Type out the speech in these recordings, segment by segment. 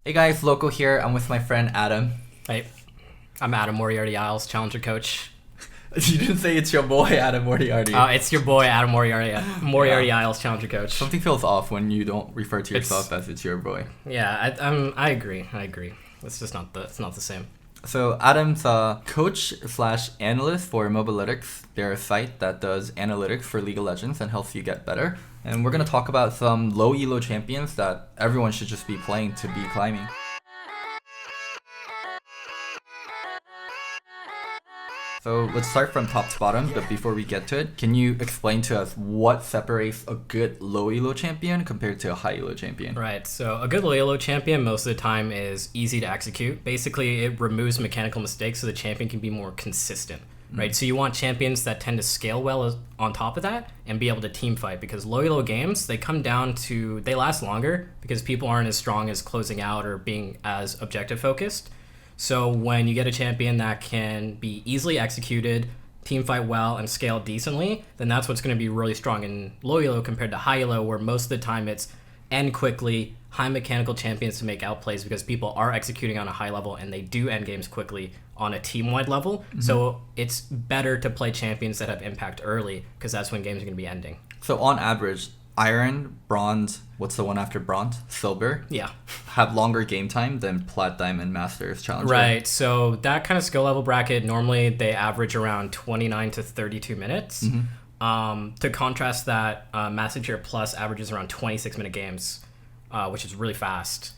Hey guys, Loco here. I'm with my friend Adam. Hey, I'm Adam Moriarty Isles, Challenger Coach. You didn't say it's your boy Adam Moriarty. It's your boy Adam Moriarty Isles, Challenger Coach. Something feels off when you don't refer to yourself as it's your boy. Yeah, I agree. It's just not the same. So Adam's a coach slash analyst for Mobalytics. They're a site that does analytics for League of Legends and helps you get better. And we're going to talk about some low elo champions that everyone should just be playing to be climbing. So let's start from top to bottom, but before we get to it, can you explain to us what separates a good low elo champion compared to a high elo champion? Right, so a good low elo champion most of the time is easy to execute. Basically, it removes mechanical mistakes so the champion can be more consistent. Right, so you want champions that tend to scale well on top of that and be able to team fight, because low elo games, they last longer because people aren't as strong as closing out or being as objective focused. So when you get a champion that can be easily executed, team fight well, and scale decently, then that's what's going to be really strong in low elo compared to high elo, where most of the time it's end quickly, high mechanical champions to make outplays because people are executing on a high level and they do end games quickly on a team-wide level. Mm-hmm. So it's better to play champions that have impact early because that's when games are going to be ending. So on average, Iron, Bronze, what's the one after Bronze? Silver? Yeah. Have longer game time than Plat, Diamond, Masters, Challenger. Right. So that kind of skill level bracket, normally they average around 29 to 32 minutes. Mm-hmm. To contrast that, Master Tier Plus averages around 26-minute games, which is really fast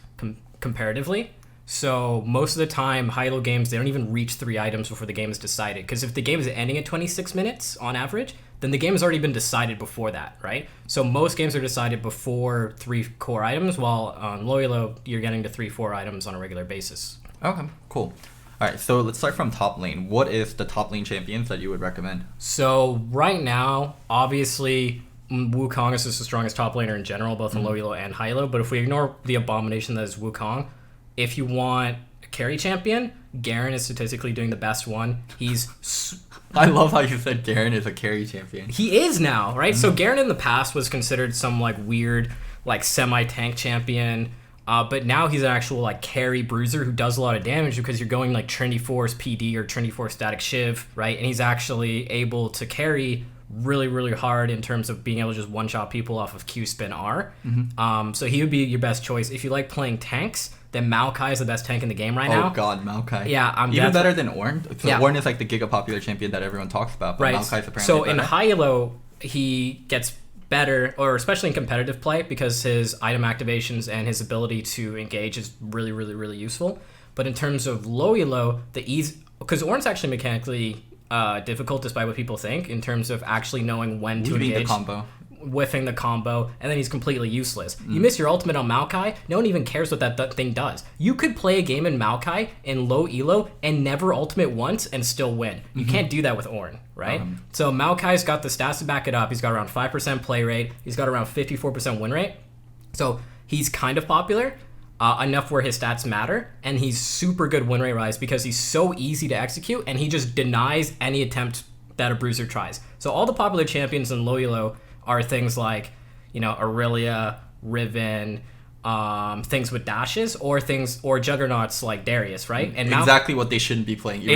comparatively. So most of the time, high-elo games, they don't even reach 3 items before the game is decided. Because if the game is ending at 26 minutes on average, then the game has already been decided before that, right? So most games are decided before 3 core items, while on low elo, you're getting to 3-4 items on a regular basis. Okay, cool. All right, so let's start from top lane. What is the top lane champions that you would recommend? So right now, obviously, Wukong is just the strongest top laner in general, both in low elo and high elo. But if we ignore the abomination that is Wukong, if you want a carry champion, Garen is statistically doing the best one. I love how you said Garen is a carry champion. He is now, right? Mm-hmm. So Garen in the past was considered some weird semi-tank champion. But now he's an actual carry bruiser who does a lot of damage because you're going Trinity Force PD or Trinity Force Static Shiv, right? And he's actually able to carry really, really hard in terms of being able to just one-shot people off of Q spin R. Mm-hmm. So he would be your best choice. If you like playing tanks, then Maokai is the best tank in the game right now. Oh god, Maokai. Yeah, even better than Ornn. So yeah. Ornn is the giga popular champion that everyone talks about, but Maokai's apparently so better. In high elo, he gets better, or especially in competitive play, because his item activations and his ability to engage is really, really, really useful. But in terms of low elo, because Ornn's actually mechanically difficult despite what people think in terms of actually knowing when to engage. The combo. Whiffing the combo, and then he's completely useless. You miss your ultimate on Maokai, no one even cares what that thing does. You could play a game in Maokai in low elo and never ultimate once and still win. You can't do that with Ornn, right? So Maokai's got the stats to back it up. He's got around 5% play rate. He's got around 54% win rate. So he's kind of popular, enough where his stats matter, and he's super good win rate rise because he's so easy to execute, and he just denies any attempt that a bruiser tries. So all the popular champions in low elo are things like, Aurelia, Riven, things with dashes, or juggernauts like Darius, right? And exactly what they shouldn't be playing.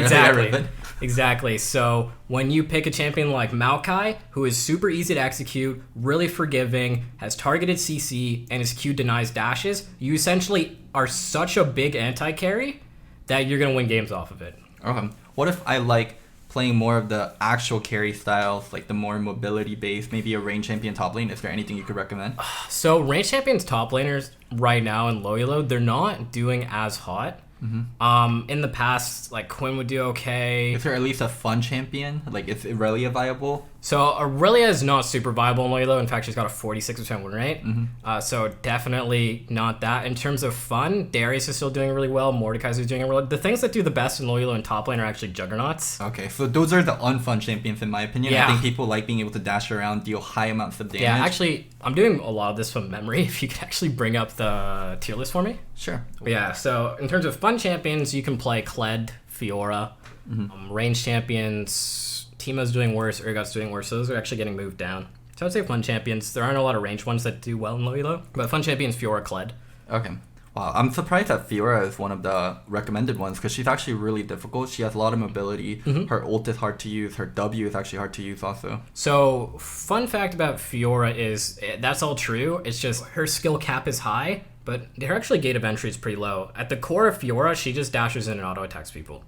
Exactly. So when you pick a champion like Maokai, who is super easy to execute, really forgiving, has targeted CC, and his Q denies dashes, you essentially are such a big anti-carry that you're going to win games off of it. Okay. What if I playing more of the actual carry styles, the more mobility based, maybe a range champion top lane? Is there anything you could recommend? So range champions top laners right now in low elo, they're not doing as hot. Mm-hmm. In the past, Quinn would do okay. Is there at least a fun champion? Is Aurelia viable? So Aurelia is not super viable in low elo. In fact, she's got a 46% win rate. Mm-hmm. So definitely not that. In terms of fun, Darius is still doing really well. Mordekaiser is doing really well. The things that do the best in low elo and top lane are actually juggernauts. Okay, so those are the unfun champions in my opinion. Yeah. I think people like being able to dash around, deal high amounts of damage. Yeah, actually, I'm doing a lot of this from memory. If you could actually bring up the tier list for me. Sure. Yeah, so in terms of fun champions, you can play Kled, Fiora, range champions. Teemo's doing worse, Urgot's doing worse, so those are actually getting moved down. So I'd say fun champions. There aren't a lot of range ones that do well in low elo, but fun champions, Fiora, Kled. Okay. Wow, I'm surprised that Fiora is one of the recommended ones because she's actually really difficult. She has a lot of mobility. Her ult is hard to use. Her W is actually hard to use also. So, fun fact about Fiora is that's all true. It's just her skill cap is high, but her actually gate of entry is pretty low. At the core of Fiora, she just dashes in and auto attacks people.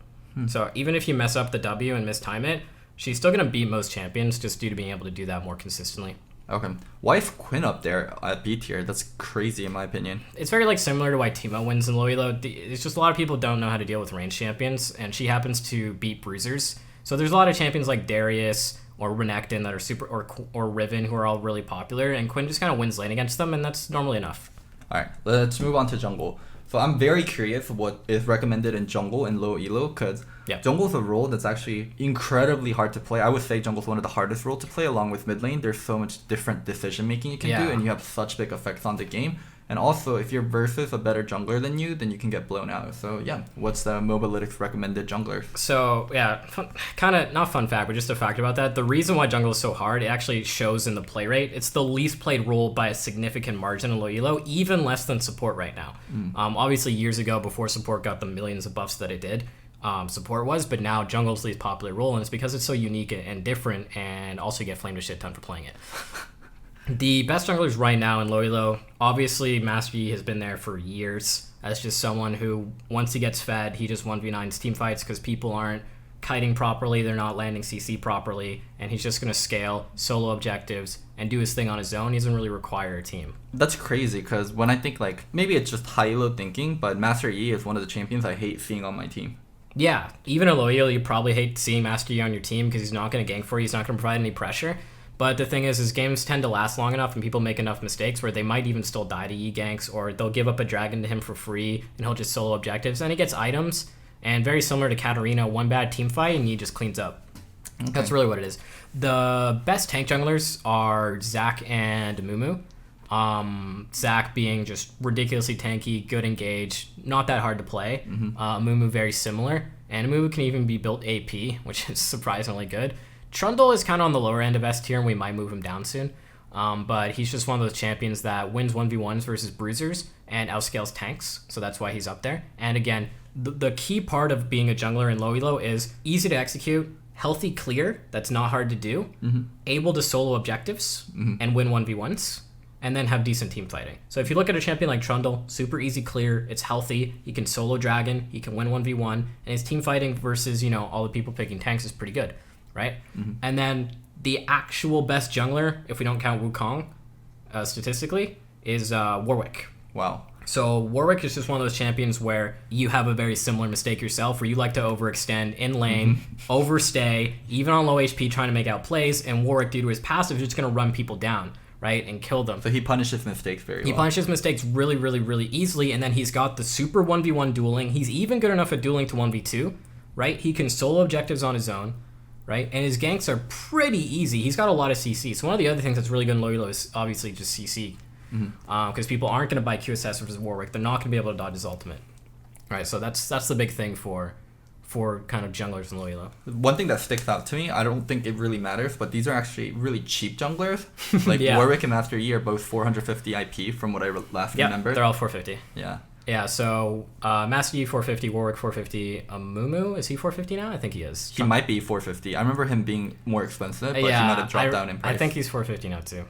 So even if you mess up the W and mistime it, she's still gonna beat most champions just due to being able to do that more consistently. Okay. Why is Quinn up there at B tier? That's crazy in my opinion. It's very like similar to why Teemo wins in low elo. It's just a lot of people don't know how to deal with ranged champions, and she happens to beat bruisers. So there's a lot of champions like Darius or Renekton that are super, or Riven, who are all really popular, and Quinn just kind of wins lane against them, and that's normally enough. All right, let's move on to jungle. So I'm very curious what is recommended in jungle and low elo because jungle's a role that's actually incredibly hard to play. I would say jungle's one of the hardest roles to play along with mid lane. There's so much different decision making you can do and you have such big effects on the game. And also, if you're versus a better jungler than you, then you can get blown out. So yeah, what's the Mobalytics recommended junglers? So yeah, kind of not fun fact, but just a fact about that. The reason why jungle is so hard, it actually shows in the play rate. It's the least played role by a significant margin in low elo, even less than support right now. Obviously, years ago, before support got the millions of buffs that it did, support was, but now jungle's the least popular role, and it's because it's so unique and different, and also you get flamed a shit ton for playing it. The best junglers right now in low elo, obviously Master Yi has been there for years. That's just someone who, once he gets fed, he just 1v9s team fights because people aren't kiting properly, they're not landing CC properly, and he's just going to scale solo objectives and do his thing on his own. He doesn't really require a team. That's crazy because when I think like, maybe it's just high elo thinking, but Master Yi is one of the champions I hate seeing on my team. Yeah, even in low elo, you probably hate seeing Master Yi on your team because he's not going to gank for you, he's not going to provide any pressure. But the thing is games tend to last long enough and people make enough mistakes where they might even still die to Yi ganks, or they'll give up a dragon to him for free and he'll just solo objectives. And he gets items, and very similar to Katarina, one bad team fight and Yi just cleans up. Okay. That's really what it is. The best tank junglers are Zac and Mumu. Zac being just ridiculously tanky, good engage, not that hard to play. Mumu very similar. And Mumu can even be built AP, which is surprisingly good. Trundle is kind of on the lower end of S tier, and we might move him down soon. But he's just one of those champions that wins 1v1s versus bruisers and outscales tanks, so that's why he's up there. And again, the key part of being a jungler in low elo is easy to execute, healthy clear, that's not hard to do, able to solo objectives and win 1v1s, and then have decent team fighting. So if you look at a champion like Trundle, super easy clear, it's healthy, he can solo dragon, he can win 1v1, and his team fighting versus, all the people picking tanks is pretty good. Right? And then the actual best jungler, if we don't count Wukong, statistically, is Warwick. Wow. So Warwick is just one of those champions where you have a very similar mistake yourself, where you like to overextend in lane, overstay, even on low HP trying to make out plays, and Warwick, due to his passive, is just going to run people down, right, and kill them. So he punishes mistakes very well. He punishes mistakes really, really, really easily, and then he's got the super 1v1 dueling. He's even good enough at dueling to 1v2, right? He can solo objectives on his own. Right, and his ganks are pretty easy. He's got a lot of CC. So one of the other things that's really good in low elo is obviously just CC, because people aren't going to buy QSS versus Warwick. They're not going to be able to dodge his ultimate. Right, so that's the big thing for kind of junglers in low elo. One thing that sticks out to me, I don't think it really matters, but these are actually really cheap junglers. Like Warwick and Master Yi are both 450 IP from what I last remember. They're all 450. Yeah. Yeah, so Master Yi 450, Warwick 450, Mumu, is he 450 now? I think he is. He might be 450. I remember him being more expensive, but he might have dropped down in price. I think he's 450 now too.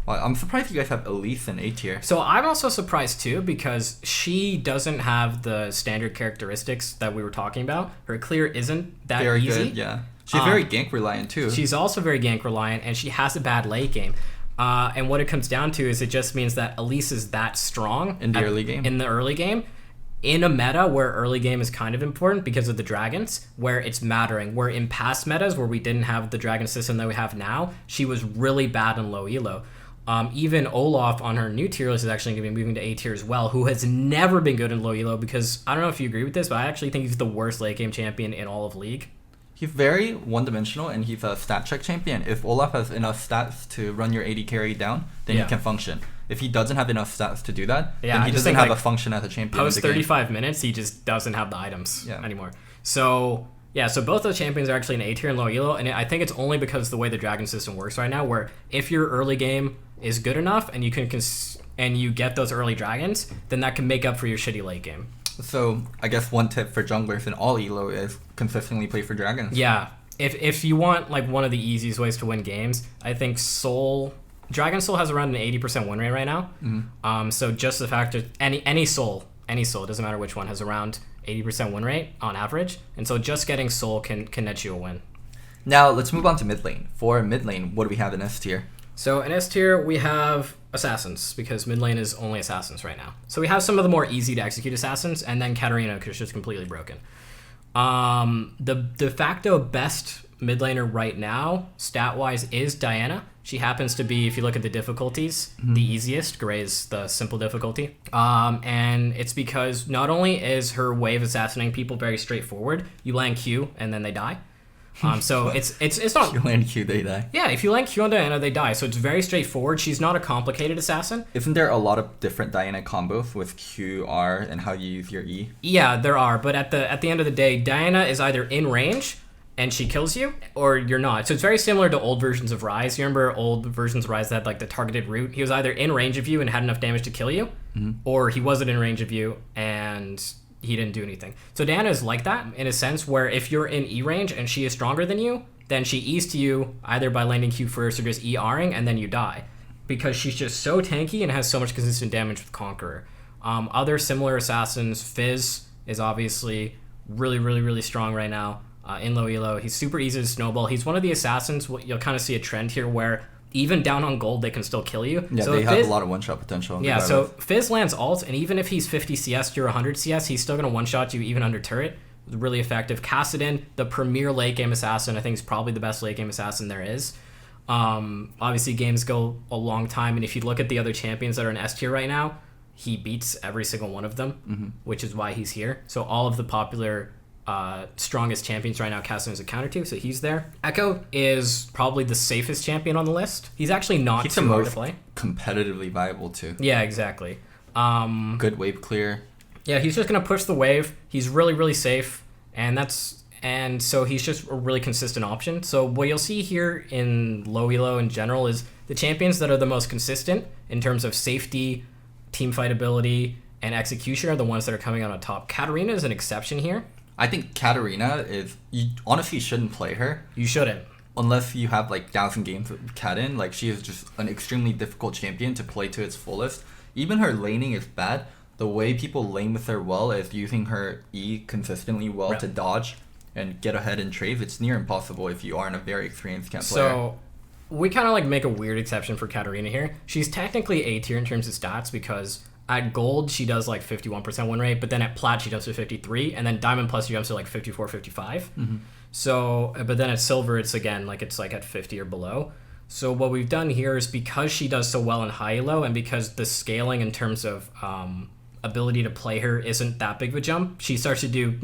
Well, I'm surprised you guys have Elise in A tier. So I'm also surprised too, because she doesn't have the standard characteristics that we were talking about. Her clear isn't that very easy. Good, yeah. She's very gank reliant too. She's also very gank reliant, and she has a bad late game. And what it comes down to is it just means that Elise is that strong in the early game. In the early game, in a meta where early game is kind of important because of the dragons, where it's mattering. Where in past metas where we didn't have the dragon system that we have now, she was really bad in low elo. Even Olaf on her new tier list is actually going to be moving to A tier as well, who has never been good in low elo because, I don't know if you agree with this, but I actually think he's the worst late game champion in all of League. He's very one-dimensional, and he's a stat check champion. If Olaf has enough stats to run your AD carry down, then he can function. If he doesn't have enough stats to do that, then he doesn't have a function as a champion. Post 35 minutes, he just doesn't have the items anymore. So both those champions are actually in A tier and low elo, and I think it's only because of the way the dragon system works right now, where if your early game is good enough and you can and you get those early dragons, then that can make up for your shitty late game. So I guess one tip for junglers in all elo is consistently play for dragons. Yeah. If you want like one of the easiest ways to win games, I think Dragon Soul has around an 80% win rate right now. So just the fact that any soul, it doesn't matter which one, has around 80% win rate on average. And so just getting soul can net you a win. Now let's move on to mid lane. For mid lane, what do we have in S tier? So in S tier, we have assassins, because mid lane is only assassins right now. So we have some of the more easy to execute assassins, and then Katarina, because she's completely broken. The de facto best mid laner right now, stat-wise, is Diana. She happens to be, if you look at the difficulties, the easiest. Gray is the simple difficulty. And it's because not only is her way of assassinating people very straightforward, you land Q and then they die. So it's not. You land Q, they die. Yeah, if you land Q on Diana, they die. So it's very straightforward. She's not a complicated assassin. Isn't there a lot of different Diana combos with Q, R, and how you use your E? Yeah, there are. But at the end of the day, Diana is either in range and she kills you, or you're not. So it's very similar to old versions of Ryze. You remember old versions of Ryze that had like the targeted route? He was either in range of you and had enough damage to kill you, or he wasn't in range of you and he didn't do anything. So Diana is like that in a sense, where if you're in E range and she is stronger than you, then she E's to you either by landing Q first or just E-Ring, and then you die. Because she's just so tanky and has so much consistent damage with Conqueror. Other similar assassins, Fizz is obviously really, really, really strong right now in low elo. He's super easy to snowball. He's one of the assassins, you'll kind of see a trend here where even down on gold, they can still kill you. Yeah, so they have a lot of one-shot potential. Yeah, so Fizz lands ult, and even if he's 50 CS to your 100 CS, he's still going to one-shot you even under turret. Really effective. Kassadin, the premier late-game assassin, I think is probably the best late-game assassin there is. Obviously, games go a long time, and if you look at the other champions that are in S tier right now, he beats every single one of them, which is why he's here. So all of the popular strongest champions right now, Kassadin is a counter to, so he's there. Echo is probably the safest champion on the list. He's actually not he's too hard to play. Competitively viable too. Yeah, exactly. Good wave clear. Yeah, he's just gonna push the wave. He's really, really safe, and so he's just a really consistent option. So what you'll see here in low elo in general is the champions that are the most consistent in terms of safety, team fight ability, and execution are the ones that are coming out on top. Katarina is an exception here. I think Katarina is, you honestly shouldn't play her. You shouldn't. Unless you have like 1,000 games with Katin. Like, she is just an extremely difficult champion to play to its fullest. Even her laning is bad. The way people lane with her well is using her E consistently well to dodge and get ahead in trades. It's near impossible if you aren't a very experienced camp player. So we kind of like make a weird exception for Katarina here. She's technically A tier in terms of stats because at gold, she does like 51% win rate, but then at plat, she jumps to 53, and then diamond plus, she jumps to like 54, 55. So, but then at silver, it's again, like it's like at 50 or below. So what we've done here is because she does so well in high elo, and because the scaling in terms of ability to play her isn't that big of a jump, she starts to do,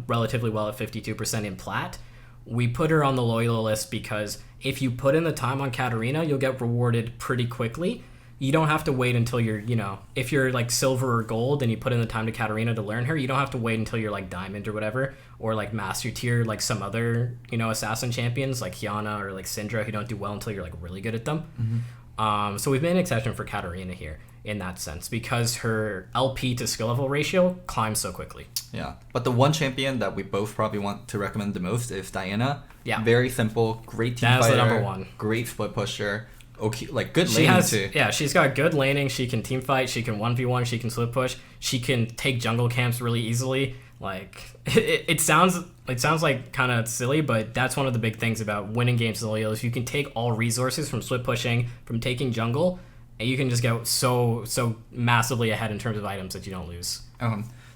relatively well at 52% in plat. We put her on the low elo list because if you put in the time on Katarina, you'll get rewarded pretty quickly. You don't have to wait until you're, if you're like silver or gold and you put in the time to Katarina to learn her, you don't have to wait until you're like diamond or whatever, or like master tier, like some other, assassin champions like Kiana or like Syndra who don't do well until you're like really good at them. So we've made an exception for Katarina here in that sense because her LP to skill level ratio climbs so quickly. Yeah, but the one champion that we both probably want to recommend the most is Diana. Yeah. Very simple, great team That's fighter, the number one. Great split pusher. Okay, like good laning too. Yeah, she's got good laning. She can team fight. She can 1v1. She can split push. She can take jungle camps really easily. Like it sounds like kind of silly, but that's one of the big things about winning games in Leo is you can take all resources from split pushing, from taking jungle, and you can just go so massively ahead in terms of items that you don't lose.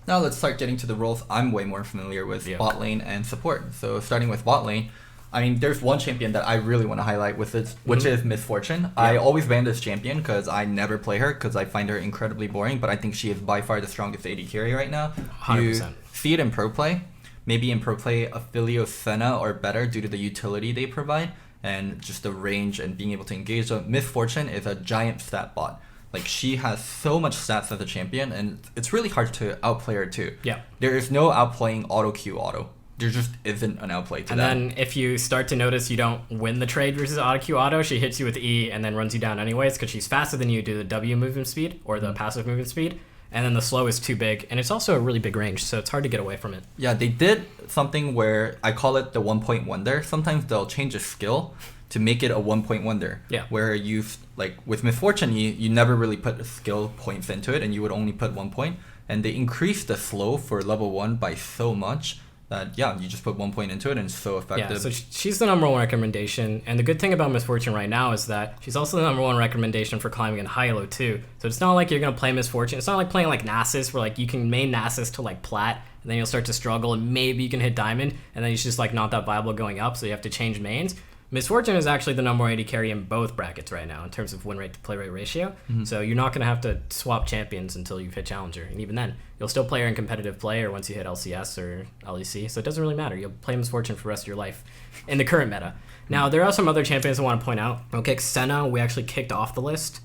Now let's start getting to the roles I'm way more familiar with, bot lane and support. So starting with bot lane. I mean, there's one champion that I really want to highlight with it, which is Misfortune. Yeah. I always ban this champion because I never play her because I find her incredibly boring, but I think she is by far the strongest AD carry right now. 100%. You see it in pro play. Maybe in pro play, Affilio Senna or better due to the utility they provide and just the range and being able to engage. So Misfortune is a giant stat bot. Like, she has so much stats as a champion, and it's really hard to outplay her too. Yeah. There is no outplaying auto Q auto. there just isn't an outplay to And that. then if you start to notice you don't win the trade versus auto, she hits you with E and then runs you down anyways because she's faster than you do the W movement speed or the passive movement speed. And then the slow is too big, and it's also a really big range, so it's hard to get away from it. Yeah, they did something where I call it the 1-point wonder. Sometimes they'll change a skill to make it a 1-point wonder. Yeah. Where you, like with Misfortune, you never really put skill points into it, and you would only put 1 point. And they increased the slow for level 1 by so much that, yeah, you just put 1 point into it, and it's so effective. Yeah, so she's the number 1 recommendation. And the good thing about Misfortune right now is that she's also the number 1 recommendation for climbing in high elo too. So it's not like you're going to play Misfortune. It's not like playing like Nasus where like you can main Nasus to like plat, and then you'll start to struggle, and maybe you can hit diamond, and then it's just like not that viable going up, so you have to change mains. Misfortune is actually the number 1 AD carry in both brackets right now in terms of win rate to play rate ratio. So you're not going to have to swap champions until you've hit Challenger. And even then, you'll still play her in competitive play or once you hit LCS or LEC. So it doesn't really matter. You'll play Misfortune for the rest of your life in the current meta. Now, there are some other champions I want to point out. Okay, Senna, we actually kicked off the list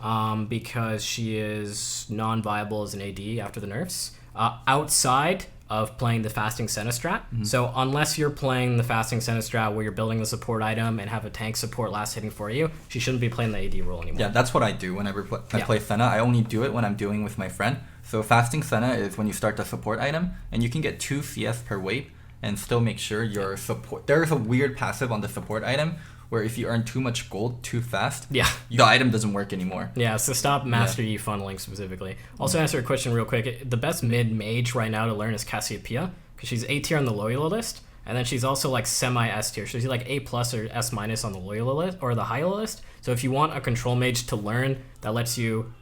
because she is non-viable as an AD after the nerfs. Outside of playing the fasting Senna strat. So unless you're playing the fasting Senna strat where you're building the support item and have a tank support last hitting for you, she shouldn't be playing the AD role anymore. Yeah, that's what I do whenever I play Senna. I only do it when I'm doing with my friend. So fasting Senna is when you start the support item, and you can get 2 CS per wave and still make sure your support... There is a weird passive on the support item where if you earn too much gold too fast, the item doesn't work anymore. Yeah, so stop Master Yi funneling specifically. Also answer a question real quick. The best mid mage right now to learn is Cassiopeia, because she's A tier on the Loyola list, and then she's also like semi S tier. So she's like A plus or S minus on the Loyola list or the Hyla list. So if you want a control mage to learn that lets you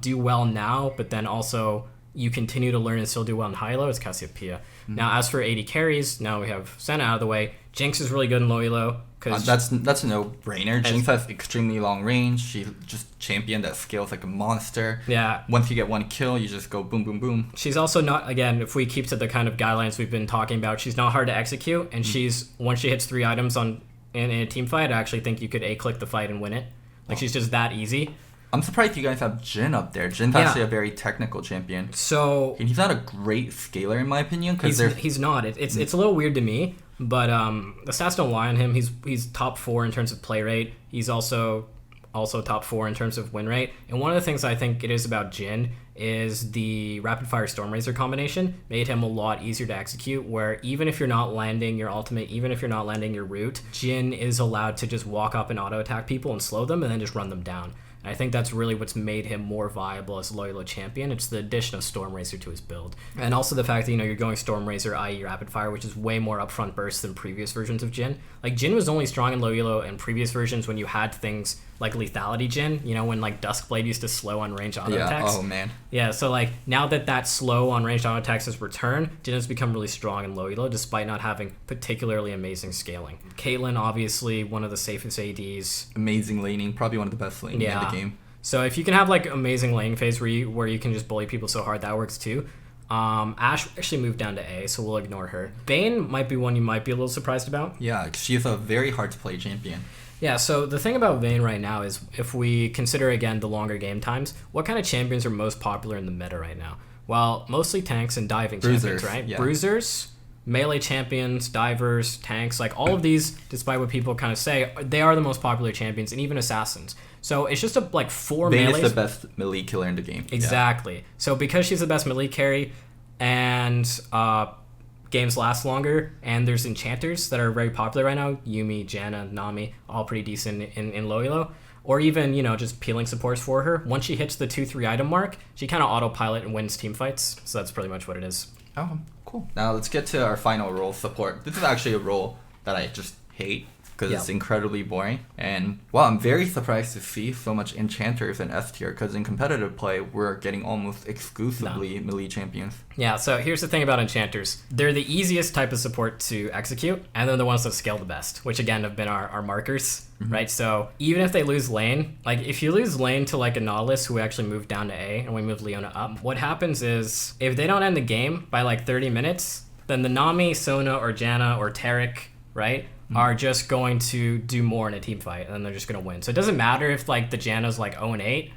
do well now, but then also you continue to learn and still do well in high-low, it's Cassiopeia. Now, as for AD carries, now we have Senna out of the way. Jinx is really good in low-elo. That's a no-brainer. Jinx has extremely long range. She's just champion that scales like a monster. Yeah. Once you get 1 kill, you just go boom, boom, boom. She's also not, again, if we keep to the kind of guidelines we've been talking about, she's not hard to execute, and she's, once she hits 3 items in a team fight, I actually think you could A-click the fight and win it. Like, she's just that easy. I'm surprised you guys have Jin up there. Jin's actually a very technical champion. So he's not a great scaler in my opinion. He's not. It's a little weird to me, but the stats don't lie on him. He's top 4 in terms of play rate. He's also top 4 in terms of win rate. And one of the things I think it is about Jin is the rapid fire Stormrazor combination made him a lot easier to execute, where even if you're not landing your ultimate, even if you're not landing your root, Jin is allowed to just walk up and auto attack people and slow them and then just run them down. And I think that's really what's made him more viable as a Loyola champion. It's the addition of Stormrazor to his build. And also the fact that, you're going Stormrazor, i.e. Rapid Fire, which is way more upfront burst than previous versions of Jin. Like, Jin was only strong in Loyola in previous versions when you had things like Lethality Jin, when, like, Duskblade used to slow on range auto attacks. Oh, man. Yeah, so, like, now that slow on ranged auto attacks has returned, Jin has become really strong in Loyola, despite not having particularly amazing scaling. Caitlyn, obviously, one of the safest ADs. Amazing laning, probably one of the best laning in the game. So if you can have, like, amazing laning phase where you can just bully people so hard, that works too. Ashe actually moved down to A, so we'll ignore her. Vayne might be one you might be a little surprised about. Yeah, she's a very hard-to-play champion. Yeah, so the thing about Vayne right now is, if we consider, again, the longer game times, what kind of champions are most popular in the meta right now? Well, mostly tanks and diving champions, right? Yeah. Bruisers, melee champions, divers, tanks, like all of these, despite what people kind of say, they are the most popular champions, and even assassins. So it's just 4 Vayne melees. is the best melee killer in the game. Exactly. Yeah. So because she's the best melee carry, and games last longer, and there's enchanters that are very popular right now, Yuumi, Janna, Nami, all pretty decent in low-elo, or even, just peeling supports for her. Once she hits the 2-3 item mark, she kind of autopilot and wins team fights, so that's pretty much what it is. Oh, cool. Now let's get to our final role, support. This is actually a role that I just hate, because it's incredibly boring. And, wow, I'm very surprised to see so much enchanters in S tier, because in competitive play, we're getting almost exclusively melee champions. Yeah, so here's the thing about enchanters. They're the easiest type of support to execute, and they're the ones that scale the best, which again have been our markers, right? So even if they lose lane, like if you lose lane to like a Nautilus who actually moved down to A, and we move Leona up, what happens is, if they don't end the game by like 30 minutes, then the Nami, Sona, or Janna, or Taric, right, are just going to do more in a team fight, and then they're just going to win. So it doesn't matter if like the Janna's like 0-8.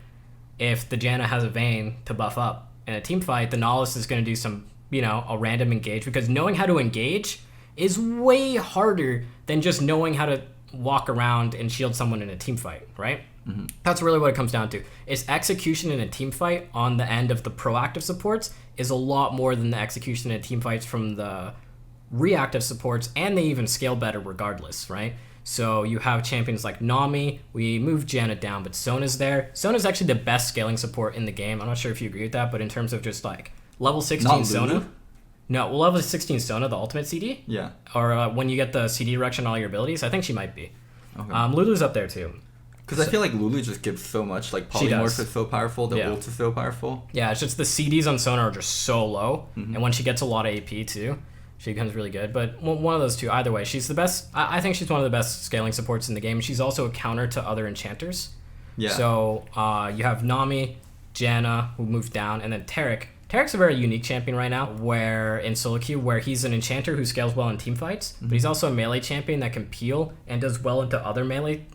If the Janna has a Vayne to buff up in a team fight, the Nautilus is going to do some, a random engage, because knowing how to engage is way harder than just knowing how to walk around and shield someone in a team fight, right? That's really what it comes down to. Is execution in a team fight on the end of the proactive supports is a lot more than the execution in team fights from the reactive supports, and they even scale better regardless, right? So you have champions like Nami. We moved Janna down, but Sona's there. Sona's actually the best scaling support in the game. I'm not sure if you agree with that, but in terms of just like level 16 Not Sona. Lulu? No, well, level 16 Sona, the ultimate CD. Yeah. Or when you get the CD direction on all your abilities, I think she might be. Okay. Lulu's up there too. Because I feel like Lulu just gives so much. Like Polymorph is so powerful, the ult is so powerful. Yeah, it's just the CDs on Sona are just so low, and when she gets a lot of AP too, she becomes really good. But one of those two, either way, she's the best. I think she's one of the best scaling supports in the game. She's also a counter to other enchanters. Yeah. So you have Nami, Janna, who moved down, and then Taric. Taric's a very unique champion right now, where in solo queue, where he's an enchanter who scales well in team fights, but he's also a melee champion that can peel and does well into other melee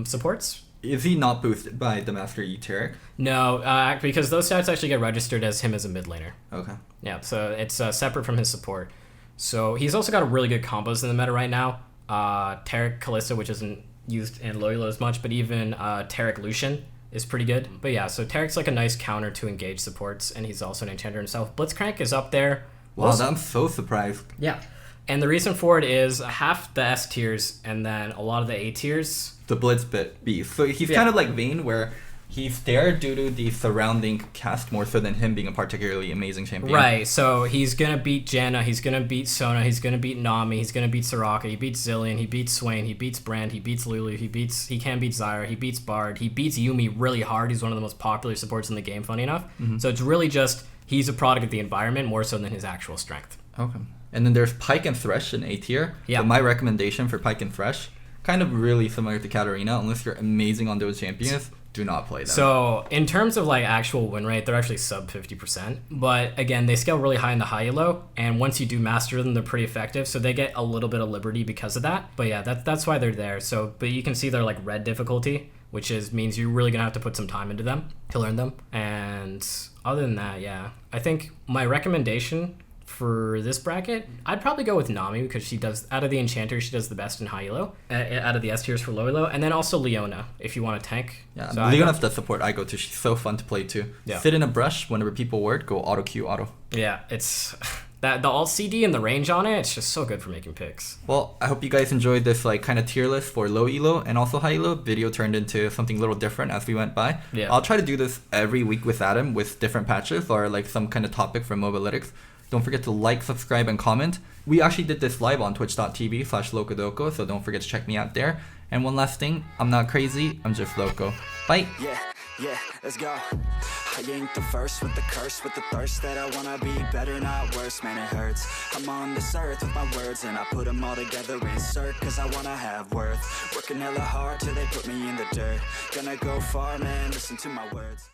supports. Is he not boosted by the Master Yi Taric? No, because those stats actually get registered as him as a mid laner. Okay. Yeah, so it's separate from his support. So he's also got a really good combos in the meta right now. Taric Kalista, which isn't used in low elo as much, but even Taric Lucian is pretty good. But yeah, so Taric's like a nice counter to engage supports, and he's also an enchanter himself. Blitzcrank is up there. Wow, I'm so surprised. Yeah. And the reason for it is half the S tiers and then a lot of the A tiers. The Blitz bit beast. So he's kind of like Vayne, where he's there due to the surrounding cast more so than him being a particularly amazing champion. Right, so he's going to beat Janna, he's going to beat Sona, he's going to beat Nami, he's going to beat Soraka, he beats Zillion, he beats Swain, he beats Brand, he beats Lulu, he can beat Zyra, he beats Bard, he beats Yuumi really hard. He's one of the most popular supports in the game, funny enough. So it's really just, he's a product of the environment more so than his actual strength. Okay. And then there's Pyke and Thresh in A tier. Yeah. But my recommendation for Pyke and Thresh, kind of really similar to Katarina, unless you're amazing on those champions, do not play them. So in terms of like actual win rate, they're actually sub 50%. But again, they scale really high in the high elo, and once you do master them, they're pretty effective. So they get a little bit of liberty because of that. But yeah, that's why they're there. So, but you can see they're like red difficulty, which means you're really gonna have to put some time into them to learn them. And other than that, yeah, I think my recommendation for this bracket, I'd probably go with Nami, because she does, out of the enchanters, she does the best in high elo, out of the S tiers for low elo, and then also Leona if you want to tank. Yeah, so Leona's the support I go to. She's so fun to play too. Yeah. Sit in a brush, whenever people ward, go auto Q auto. Yeah, it's that the alt CD and the range on it, it's just so good for making picks. Well, I hope you guys enjoyed this like kind of tier list for low elo and also high elo. Video turned into something a little different as we went by. Yeah. I'll try to do this every week with Adam with different patches or like some kind of topic from Mobalytics. Don't forget to like, subscribe, and comment. We actually did this live on twitch.tv/Locodoco, so don't forget to check me out there. And one last thing, I'm not crazy, I'm just loco. Bye! Yeah, let's go. I ain't the first with the curse, with the thirst that I wanna be better, not worse, man, it hurts. I'm on this earth with my words, and I put them all together, insert, cause I wanna have worth. Working hella hard till they put me in the dirt. Gonna go far, man, listen to my words.